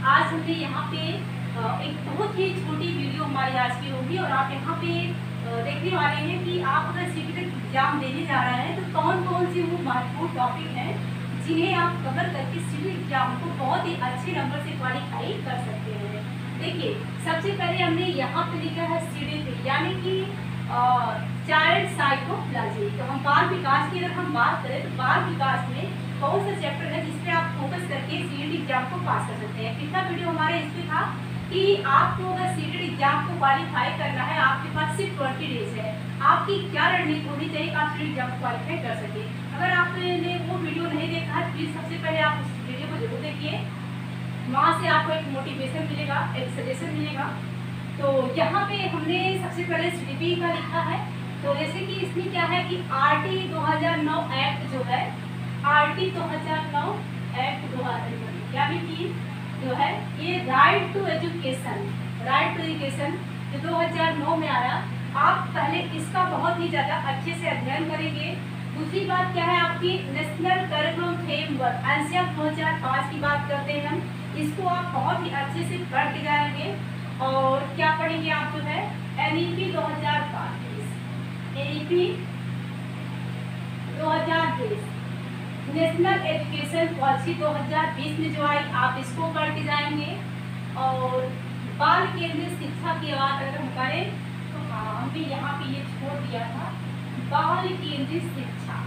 आज हमने यहाँ पे एक बहुत ही छोटी वीडियो हमारी आज की होगी और आप यहाँ पे देखने वाले हैं कि आप अगर सीटेट एग्जाम देने जा रहे हैं तो कौन कौन से वो महत्वपूर्ण टॉपिक हैं जिन्हें आप कवर करके सीटेट एग्जाम को बहुत ही अच्छे नंबर से क्वालिफाई कर सकते हैं। देखिए, सबसे पहले हमने यहाँ पे लिखा है सीटेट यानी कि चाइल्ड साइकोलॉजी। तो हम बाल विकास की अगर हम बात करें तो बाल विकास में कौन सा चैप्टर है जिसपे आप फोकस करके सीटेट एग्जाम को पास कर सकते हैं। पिछला वीडियो हमारे इसमें था कि आपको अगर सीटेट एग्जाम को क्वालिफाई करना है, आपके पास सिर्फ 20 डेज है, आपकी क्या रणनीति होनी चाहिए आप सीटेट एग्जाम को क्वालिफाई कर सके। अगर आपने वो वीडियो नहीं देखा है प्लीज सबसे पहले आप उस वीडियो को जरूर देखिए, वहाँ से आपको एक मोटिवेशन मिलेगा, एक सजेशन मिलेगा। तो यहाँ पे हमने सबसे पहले सीडीपी का लिखा है। तो जैसे कि इसमें क्या है कि आरटी 2009 एक्ट जो है, आरटी 2009 एक्ट 2009 यानी कि जो है ये right to education, right to education जो 2009 में आया, आप पहले इसका बहुत ही ज़्यादा अच्छे से अध्ययन करेंगे। दूसरी बात क्या है आपकी नेशनल करिकुलम फ्रेमवर्क एनसीएफ 2005 की बात करते हैं हम, इसको आप बहुत ही अच्छे से पढ़ के जाएंगे। और क्या पढ़ेंगे आप जो है NEP 2022, NEP 2020, national education policy 2020 में जो आई आप इसको पढ़ के जाएंगे। और बाल केंद्रित शिक्षा की बात अगर हम करें तो हाँ हमने यहाँ पे ये छोड़ दिया था, बाल केंद्रित शिक्षा,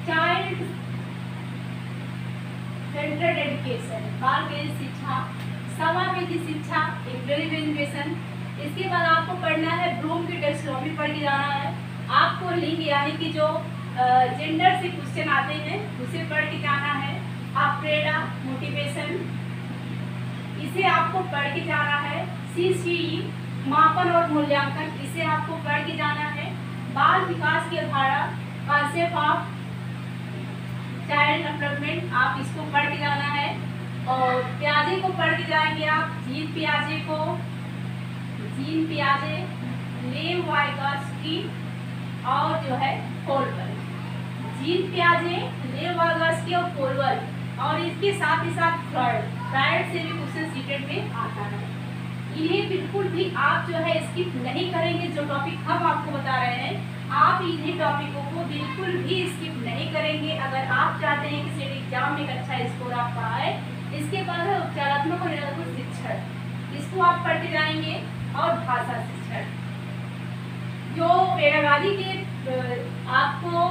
चाइल्ड सेंट्रल एजुकेशन, बाल केंद्रित शिक्षा, समावेशी शिक्षा, इंक्लूसिव एजुकेशन। इसके बाद आपको पढ़ना है ब्लूम की टैक्सोनॉमी पढ़ के जाना है। आपको लिंग यानी कि जो जेंडर से क्वेश्चन आते हैं उसे पढ़ के जाना है। प्रेरणा मोटिवेशन इसे आपको पढ़ के जाना है। सीसीई मापन और मूल्यांकन इसे आपको पढ़ के जाना है। बाल विकास की अवधारणा कॉन्सेप्ट ऑफ चाइल्ड डेवलपमेंट आप इसको पढ़ के जाना है। और पियाजे को पढ़ के जाएंगे आप, जीन पियाजे को, जीन पियाजे, लेव वाइगॉट्स्की और जो है कोलबर्ग, जीन पियाजे, लेव वाइगॉट्स्की और कोलबर्ग। और इसके साथ ही साथ फ्रॉइड से भी क्वेश्चन सीटेट में आता है। इन्हें बिल्कुल भी आप जो है स्किप नहीं करेंगे। जो टॉपिक हम आपको बता रहे हैं आप इन्हीं टॉपिकों को बिल्कुल भी स्किप नहीं करेंगे अगर आप चाहते हैं कि सीटेट एग्जाम में एक अच्छा स्कोर आपका आए। इसके बाद है उपचारात्मक और निरंतर शिक्षण, इसको आप पढ़ते जाएंगे। और भाषा शिक्षण जो पेडागॉजी के आपको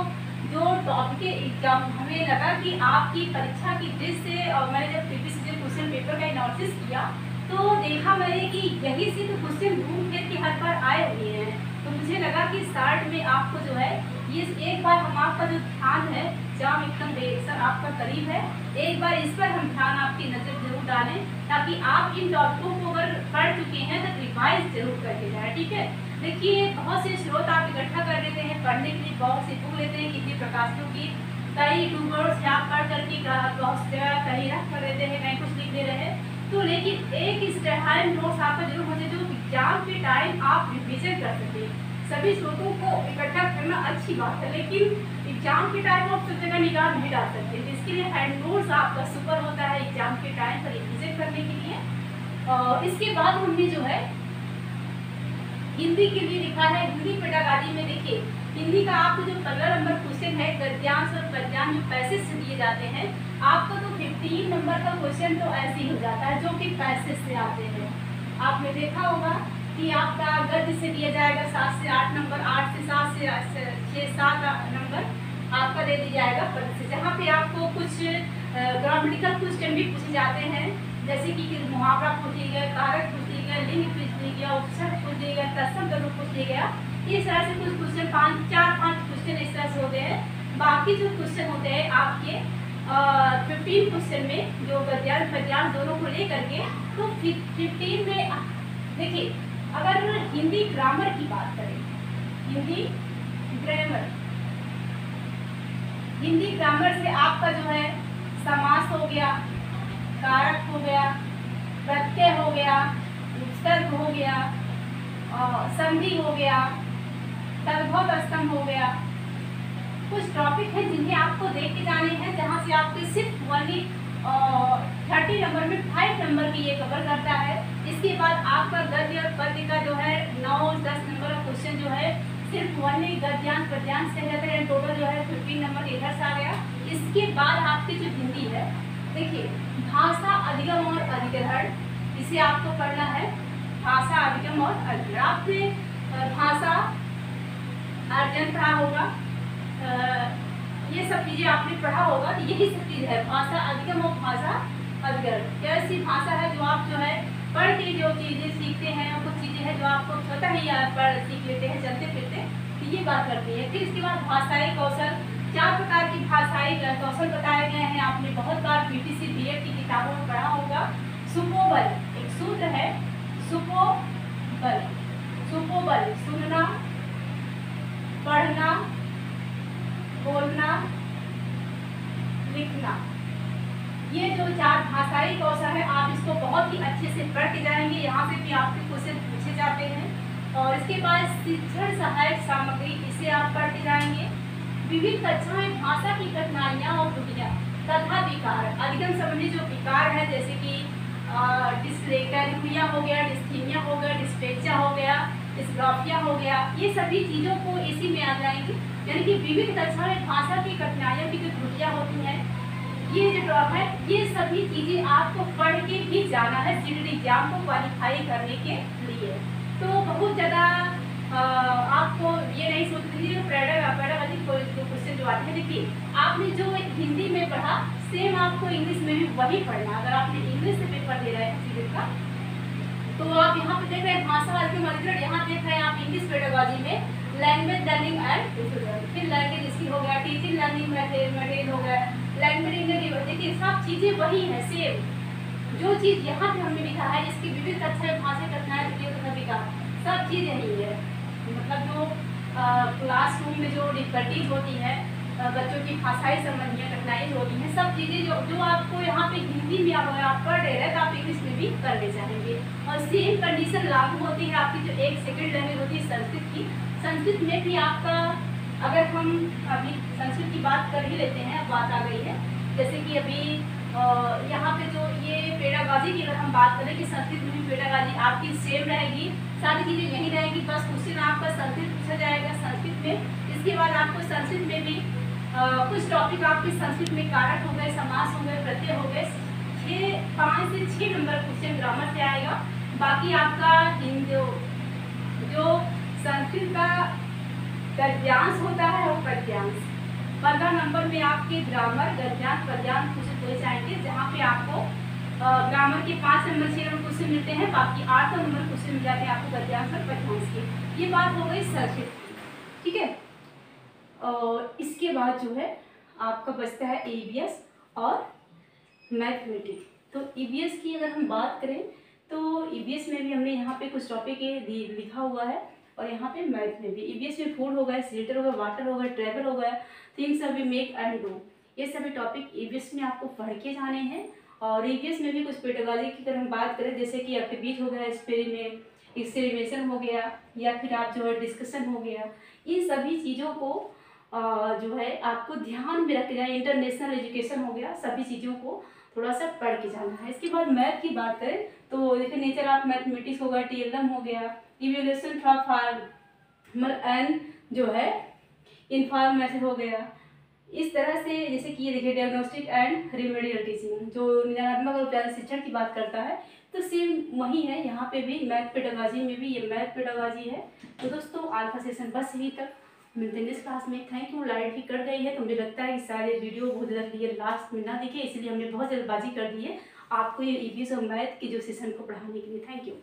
जो टॉपिक के एग्जाम हमें लगा कि आपकी परीक्षा की दृष्टि से, और मैंने जब प्रीवियस ईयर क्वेश्चन पेपर का एनालिसिस किया तो देखा मैंने कि यही से तो क्वेश्चन घूम फिर के हर बार आए हुए हैं। तो मुझे लगा कि स्टार्ट में आपको जो है ये एक बार हम आपका जो ध्यान है एग्जाम एकदम डायरेक्शन आपका करीब है, एक बार इस पर हम ध्यान आपकी नज़र जरूर डालें ताकि आप इन टॉपिकों को अगर पढ़ चुके हैं तो रिवाइज जरूर करके जाए। ठीक है, देखिए बहुत से स्रोत आप इकट्ठा कर लेते हैं पढ़ने के लिए, बहुत से बुक लेते हैं कितने प्रकाशनों की, कई ट्यूबर्स से आप पढ़ करके बहुत जगह कहीं रख कर देते हैं, कहीं कुछ लिख दे रहे हैं। तो लेकिन एक इस तरह नोट्स आपका जरूर होने जो एग्जाम के टाइम आप रिविजन कर सकते हैं। सभी स्रोतों को इकट्ठा करना अच्छी बात है लेकिन एग्जाम के टाइम आप सब जगह निगाह नहीं डाल सकते, तो इसके लिए हैंड नोट्स आपका सुपर होता है एग्जाम के टाइम पर रिविजन करने के लिए। और इसके बाद हमने जो है हिंदी के लिए लिखा है। हिंदी पेडागॉजी में देखिए हिंदी का आपको जो 15 नंबर क्वेश्चन है गद्यांश और पद्यांश जो पैसेज से दिए जाते हैं आपको तो 15 नंबर का क्वेश्चन तो ऐसे ही हो जाता है जो कि पैसेज से आते हैं। आपने देखा होगा कि आपका गद्य से दिया जाएगा 7 से 8 नंबर, 8 से 7 से 6-7 नंबर आपका दे दिया जाएगा पद से, जहाँ पे आपको कुछ ग्रामेटिकल क्वेश्चन भी पूछे जाते हैं जैसे कि मुहावरा पूछ लिया गया, कारक पूछ लिया गया, लिंग पूछ लिया गया, उपसर्ग पूछ लिया गया, तत्सम दोनों पूछ लिया गया। इस तरह से कुछ क्वेश्चन 4-5 क्वेश्चन इस तरह से होते हैं। बाकी जो क्वेश्चन होते हैं आपके 15 क्वेश्चन में जो गद्यांश पद्यांश दोनों को लेकर के, तो 15 में देखिए अगर हिंदी ग्रामर की बात करें, हिंदी ग्रामर, हिंदी ग्रामर से आपका जो है समास हो गया, कारक हो गया, प्रत्यय हो गया, उपसर्ग हो गया, संधि हो गया, तद्भव स्तंभ हो गया। कुछ टॉपिक है जिन्हें आपको देख के जाने हैं जहाँ से आपके सिर्फ 30 नंबर में 5 नंबर की ये कवर करता है। इसके बाद आपका गद्य और पद्य का जो है 9-10 नंबर का क्वेश्चन जो है सिर्फ वन्य गद्यांश पद्यांश से रहता है। टोटल जो है 15 नंबर इधर से आ गया। इसके बाद आपकी जो हिंदी है, देखिए भाषा अधिगम और अधिग्रहण, इसे आपको पढ़ना है। भाषा अधिगम और अधिग्रहण, आपने भाषा अर्जन पढ़ा होगा, ये सब चीजें आपने पढ़ा होगा। यही सब चीज है भाषा अधिगम और भाषा अधिग्रहण। ऐसी भाषा है जो आप जो है पढ़ के जो चीजें सीखते हैं, और कुछ चीजें हैं जो आपको स्वतः ही पढ़ सीख लेते हैं चलते फिरते, तो ये बात करती है। फिर इसके बाद भाषाई कौशल, 4 प्रकार की भाषाई कौशल बताए गए हैं। आपने बहुत बार बीटीसी बीएड की किताबों में पढ़ा होगा। सुपोबल एक सूत्र है, सुपोबल, सुपोबल सुनना, पढ़ना, बोलना, लिखना, ये जो 4 भाषाई कौशल है आप इसको बहुत ही अच्छे से पढ़ के जाएंगे। यहाँ से भी आपके क्वेश्चन पूछे जाते हैं। और इसके बाद शिक्षण सहायक सामग्री, इसे आप पढ़ के जाएंगे। विभिन्न कक्षाओं में भाषा की कठिनाइयाँ और त्रुटियाँ तथा विकार, अधिगम संबंधी जो विकार है जैसे कि डिस्लेक्सिया हो गया, डिस्थीमिया हो गया, डिस्पेक्सिया हो गया, डिस्ग्राफिया हो गया, ये सभी चीज़ों को इसी में आ जाएंगी। यानी कि विभिन्न कक्षाओं में भाषा की कठिनाइयों की जो त्रुटियाँ होती हैं, ये जो टॉप है, ये सभी चीजें आपको पढ़ के भी जाना है सीटेट एग्जाम को क्वालिफाई करने के लिए। तो बहुत ज़्यादा आपको ये नहीं सोचना चाहिए पैरालॉजिक क्वेश्चन जो आते हैं। देखिए आपने जो हिंदी में पढ़ा सेम आपको इंग्लिश में भी वही पढ़ना। अगर आपने इंग्लिश से पेपर दे रहे हैं सीटेट का, तो आप यहाँ पे देख रहे हैं भाषा अधिगम, यहाँ देख रहे हैं आप इंग्लिश पेडागॉजी में लैंग्वेज लर्निंग एंड फिर लैंग्वेज स्किल हो गया, टीचिंग लर्निंग मटेरियल हो गया, लैंग्वेज। देखिए सब चीज़ें वही हैं सेम। जो चीज़ यहाँ पे हमने लिखा है इसकी विभिन्न कक्षाएं भाषा कठिनाई तथा विकार, सब चीज़ यही है। मतलब जो क्लासरूम में जो डिफिकल्टीज होती है, बच्चों की भाषाई संबंधी कठिनाई होती हैं, सब चीज़ें जो आपको यहाँ पे हिंदी में अगर आप पढ़ रहे हैं तो आप इंग्लिश में भी करने चाहेंगे। और सेम कंडीशन लागू होती है आपकी जो एक सेकेंड लैंग्वेज होती है संस्कृत की। संस्कृत में भी आपका, अगर हम अभी संस्कृत की बात कर ही लेते हैं, अब बात आ गई है, जैसे कि अभी यहाँ पे जो ये पेडागॉजी की अगर हम बात करें कि संस्कृत में पेडागॉजी आपकी सेम रहेगी, सारी चीज़ें यही रहेगी, बस क्वेश्चन आपका संस्कृत पूछा जाएगा संस्कृत में। इसके बाद आपको संस्कृत में भी कुछ टॉपिक आपके संस्कृत में कारक हो गए, समास हो गए, प्रत्यय हो गए, 5 से 6 नंबर क्वेश्चन ग्रामर से आएगा। बाकी आपका जो संस्कृत का गद्यांश होता है और पद्यांश, 15 नंबर में आपके ग्रामर गद्यांश पद्यांश क्वेश्चन पूछे जाएंगे, जहाँ पे आपको ग्रामर के 5 नंबर 6 नंबर क्वेश्चन मिलते हैं, बाकी 8 नंबर क्वेश्चन मिल जाते हैं आपको गद्यांश और पद्यांश के। ये बात हो गई संस्कृत की, ठीक है। और इसके बाद जो है आपका बचता है ईवीएस और मैथमेटिक्स। तो ईवीएस की अगर हम बात करें तो ईवीएस में भी हमने यहाँ पे कुछ टॉपिक लिखा हुआ है, और यहाँ पे मैथ में भी। ईवीएस में फूड हो गया, सिलेटर हो गया, वाटर हो गया, ट्रैवल हो गया, थिंग्स अभी मेक एंड डू, ये सभी टॉपिक ईवीएस में आपको पढ़ के जाने हैं। और ईवीएस में भी कुछ पेडागॉजी की अगर हम बात करें, जैसे कि एक्टिविटी हो गया, एक्सपेरिमेंटेशन हो गया, या फिर आप जो है डिस्कशन हो गया, इन सभी चीज़ों को जो है आपको ध्यान में रख के जाए। इंटरनेशनल एजुकेशन हो गया, सभी चीज़ों को थोड़ा सा पढ़ के जाना है। इसके बाद मैथ की बात करें तो देखिए नेचर ऑफ मैथमेटिक्स हो गया, टीएलएम हो गया, इवोल्यूशन फ्रॉम फार्मल एंड जो है इन्फॉर्मेशन हो गया। इस तरह से जैसे कि ये देखिए डायग्नोस्टिक एंड रिमेडियल टीचिंग, जो निदानात्मक और उपचार शिक्षण की बात करता है, तो सेम वही है। यहाँ पे भी मैथ पेडागॉजी में भी ये मैथ पेडागॉजी है। तो दोस्तों आज का सेशन बस यही तक, मिलते हैं नेक्स्ट क्लास में। Thank you. लाइट भी कट गई है तो मुझे लगता है कि सारे वीडियो बहुत ज़्यादा क्लियर लास्ट में ना दिखे, इसलिए हमने बहुत जल्दबाजी कर दी है आपको ये ईवीएस और मैथ के जो सेशन को पढ़ाने के लिए। Thank you.